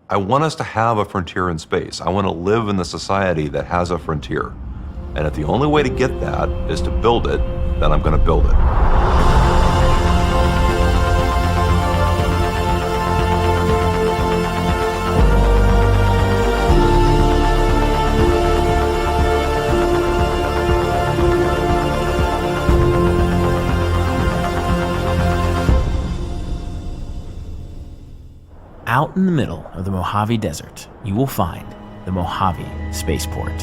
I want us to have a frontier in space. I want to live in the society that has a frontier. And if the only way to get that is to build it, then I'm going to build it. Out in the middle of the Mojave Desert, you will find the Mojave Spaceport.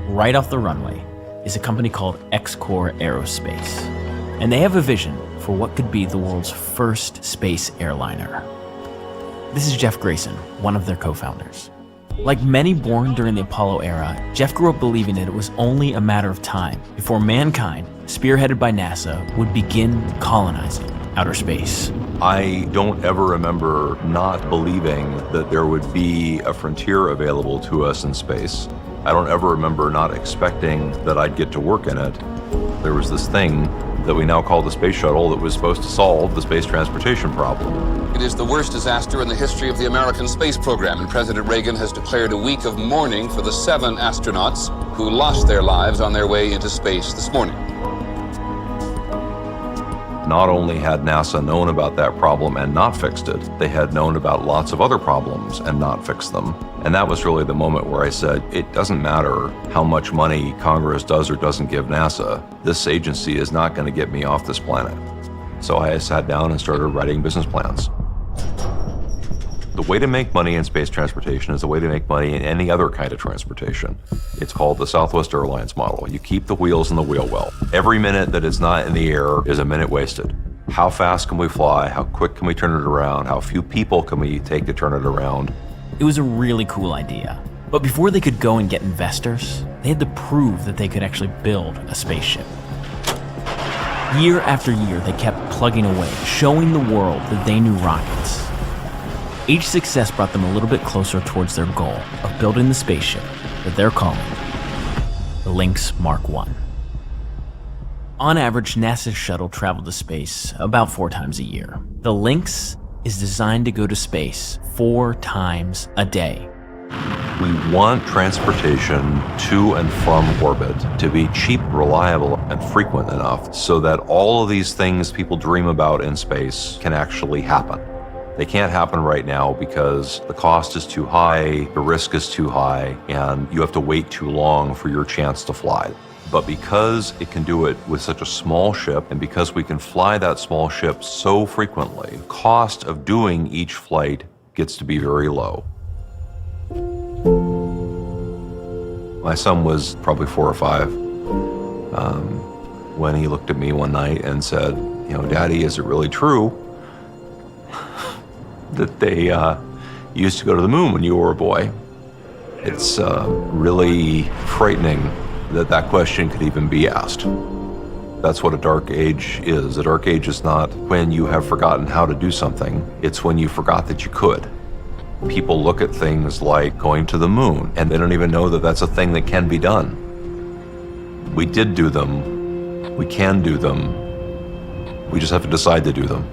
Right off the runway is a company called X-Core Aerospace, and they have a vision for what could be the world's first space airliner. This is Jeff Grayson, one of their co-founders. Like many born during the Apollo era, Jeff grew up believing that it was only a matter of time before mankind, spearheaded by NASA, would begin colonizing outer space. I don't ever remember not believing that there would be a frontier available to us in space. I don't ever remember not expecting that I'd get to work in it. There was this thing that we now call the space shuttle that was supposed to solve the space transportation problem. It is the worst disaster in the history of the American space program, and President Reagan has declared a week of mourning for the 7 astronauts who lost their lives on their way into space this morning. Not only had NASA known about that problem and not fixed it, they had known about lots of other problems and not fixed them. And that was really the moment where I said, it doesn't matter how much money Congress does or doesn't give NASA, this agency is not going to get me off this planet. So I sat down and started writing business plans. The way to make money in space transportation is the way to make money in any other kind of transportation. It's called the Southwest Airlines model. You keep the wheels in the wheel well. Every minute that it's not in the air is a minute wasted. How fast can we fly? How quick can we turn it around? How few people can we take to turn it around? It was a really cool idea. But before they could go and get investors, they had to prove that they could actually build a spaceship. Year after year, they kept plugging away, showing the world that they knew rockets. Each success brought them a little bit closer towards their goal of building the spaceship that they're calling the Lynx Mark 1. On average, NASA's shuttle traveled to space about 4 times a year. The Lynx is designed to go to space 4 times a day. We want transportation to and from orbit to be cheap, reliable, and frequent enough so that all of these things people dream about in space can actually happen. They can't happen right now because the cost is too high, the risk is too high, and you have to wait too long for your chance to fly. But because it can do it with such a small ship, and because we can fly that small ship so frequently, the cost of doing each flight gets to be very low. My son was probably 4 or 5 when he looked at me one night and said, "Daddy, is it really true that they used to go to the moon when you were a boy?" It's really frightening that that question could even be asked. That's what a dark age is. A dark age is not when you have forgotten how to do something, it's when you forgot that you could. People look at things like going to the moon, and they don't even know that that's a thing that can be done. We did do them, we can do them, we just have to decide to do them.